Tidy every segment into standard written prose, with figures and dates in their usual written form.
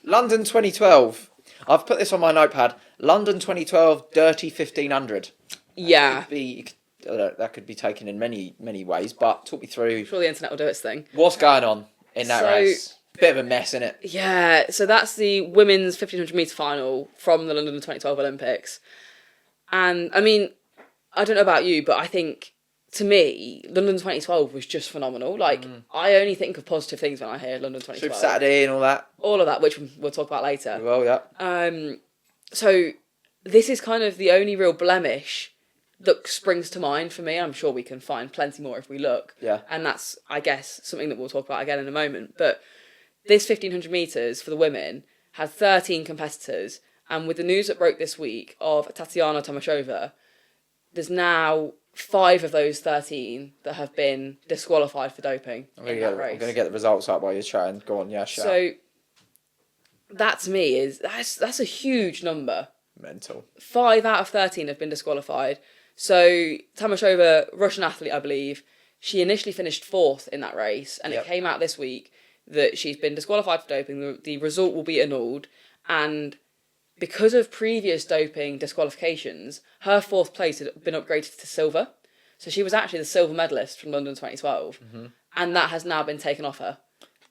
London 2012. I've put this on my notepad. London 2012 Dirty 1500. Yeah. That could be taken in many ways, but talk me through. I'm sure the internet will do its thing. What's going on in that race? Bit of a mess, isn't it? Yeah, so that's the women's 1500 metre final from the London 2012 Olympics. And, I mean, I don't know about you, but I think, to me, London 2012 was just phenomenal. Like, I only think of positive things when I hear London 2012. Super Saturday and all that. All of that, which we'll talk about later. Well, yeah. So, this is kind of the only real blemish that springs to mind for me. I'm sure we can find plenty more if we look. Yeah. And that's, I guess, something that we'll talk about again in a moment. But this 1500 metres for the women had 13 competitors. And with the news that broke this week of Tatiana Tomashova, there's now 5 of those 13 that have been disqualified for doping in that race. I'm going to get the results up while you're chatting. Go on, yeah, shout. So, that to me that's a huge number. Mental. 5 out of 13 have been disqualified. So, Tomashova, Russian athlete, I believe, she initially finished 4th in that race, and it came out this week that she's been disqualified for doping. The result will be annulled, and because of previous doping disqualifications, her 4th place had been upgraded to silver. So she was actually the silver medalist from London 2012, and that has now been taken off her.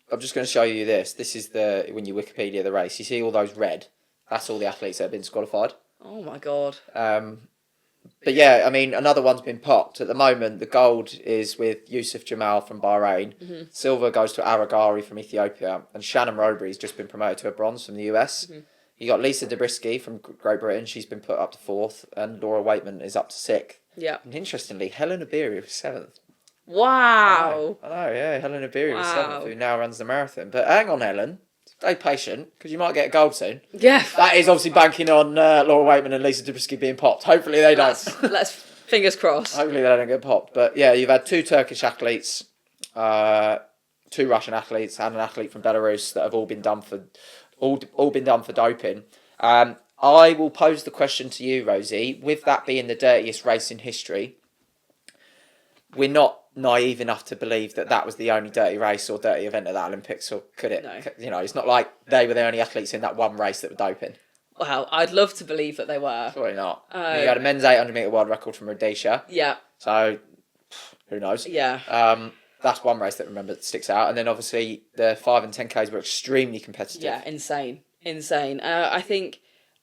I'm just going to show you this. This is when you Wikipedia the race. You see all those red? That's all the athletes that have been disqualified. Oh my God. But yeah, I mean, another one's been popped. At the moment, the gold is with Yusuf Jamal from Bahrain. Silver goes to Aragari from Ethiopia. And Shannon Robury's just been promoted to a bronze from the US. You got Lisa Zabriskie from Great Britain. She's been put up to 4th. And Laura Waitman is up to 6th. Yeah. And interestingly, Helena Beery was 7th. Wow. I know, yeah. Helena Beery was 7th, who now runs the marathon. But hang on, Helen. Stay patient, because you might get a gold soon. Yeah. That is obviously banking on Laura Waitman and Lisa Zabriskie being popped. Hopefully they don't. Let's fingers crossed. Hopefully they don't get popped. But yeah, you've had 2 Turkish athletes, 2 Russian athletes, and an athlete from Belarus that have all been done for doping. I will pose the question to you, Rosie. With that being the dirtiest race in history, we're not naive enough to believe that was the only dirty race or dirty event at the Olympics, or could it? No. You know, it's not like they were the only athletes in that one race that were doping. Well, I'd love to believe that they were. Surely not. You had a men's 800 metre world record from Rhodesia. Yeah. So, who knows? Yeah. That's one race that sticks out. And then obviously the 5 and 10Ks were extremely competitive. Yeah, insane. I think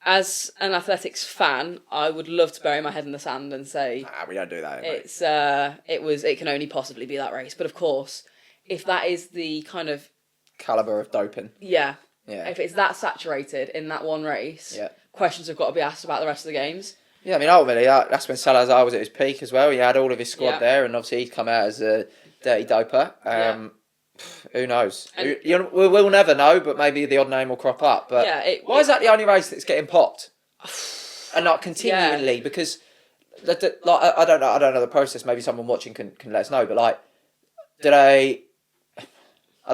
as an athletics fan, I would love to bury my head in the sand and say, we don't do that. It can only possibly be that race. But of course, if that is the kind of calibre of doping. Yeah. If it's that saturated in that one race, questions have got to be asked about the rest of the games. Yeah, I mean, ultimately, that's when Salazar was at his peak as well. He had all of his squad there, and obviously he'd come out as a dirty doper. Who knows? We'll never know, but maybe the odd name will crop up. But why is that the only race that's getting popped? And not continually? Yeah. Because, I don't know the process. Maybe someone watching can let us know. But are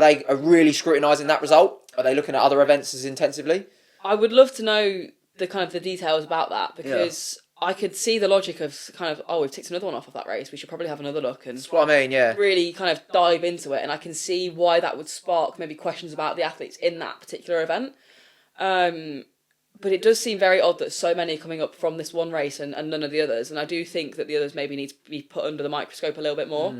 they really scrutinising that result? Are they looking at other events as intensively? I would love to know the details about that, because I could see the logic of we've ticked another one off of that race. We should probably have another look. And that's what I mean, yeah. Really kind of dive into it. And I can see why that would spark maybe questions about the athletes in that particular event. But it does seem very odd that so many are coming up from this one race and none of the others. And I do think that the others maybe need to be put under the microscope a little bit more.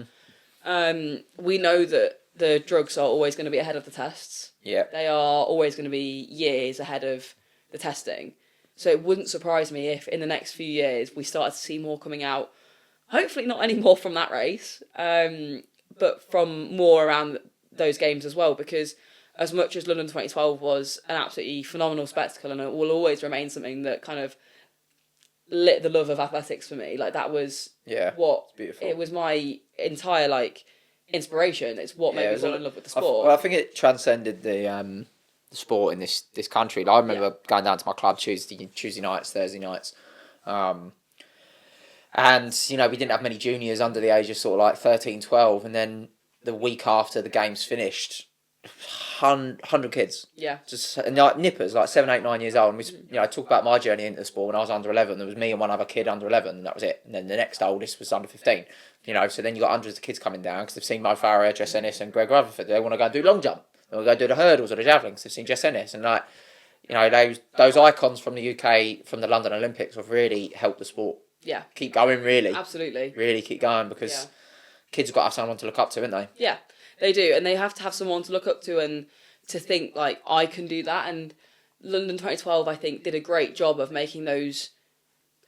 We know that the drugs are always going to be ahead of the tests. Yeah. They are always going to be years ahead of the testing. So it wouldn't surprise me if in the next few years we started to see more coming out. Hopefully not any more from that race, but from more around those games as well. Because as much as London 2012 was an absolutely phenomenal spectacle, and it will always remain something that kind of lit the love of athletics for me. Like, that was beautiful. It was my entire inspiration. It's what made me fall in love with the sport. I think it transcended the sport in this country. I remember going down to my club Tuesday nights, Thursday nights, and we didn't have many juniors under the age of 13, 12, and then the week after the games finished, 100 kids, just nippers, 7, 8, 9 years old. And we, I talk about my journey into the sport when I was under 11. There was me and one other kid under 11, and that was it. And then the next oldest was under 15. So then you got hundreds of kids coming down because they've seen Mo Farah, Jess Ennis, and Greg Rutherford. They want to go and do long jump. They'll go do the hurdles or the javelins. They've seen Jess Ennis, and like, you know, those icons from the UK from the London Olympics have really helped the sport. Yeah. Keep going, really. Absolutely. Really keep going, because kids have got to have someone to look up to, haven't they? Yeah, they do, and they have to have someone to look up to and to think like, I can do that. And London 2012, I think, did a great job of making those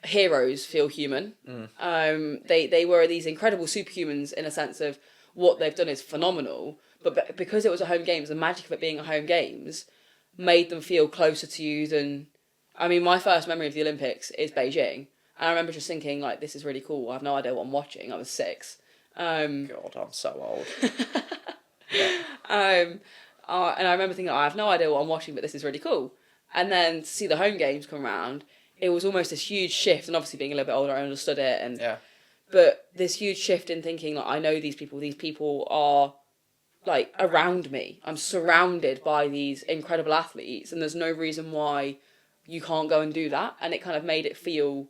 heroes feel human. They were these incredible superhumans in a sense of what they've done is phenomenal, but because it was a home games, the magic of it being a home games made them feel closer to you than. I mean, my first memory of the Olympics is Beijing, and I remember just thinking like, this is really cool. I have no idea what I'm watching. I was 6. God, I'm so old. And I remember thinking, I have no idea what I'm watching, but this is really cool. And then to see the home games come around, it was almost this huge shift. And obviously being a little bit older, I understood it. And but this huge shift in thinking, like, I know these people. These people are like around me. I'm surrounded by these incredible athletes, and there's no reason why you can't go and do that. And it kind of made it feel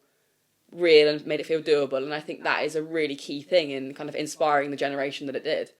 real and made it feel doable. And I think that is a really key thing in kind of inspiring the generation that it did.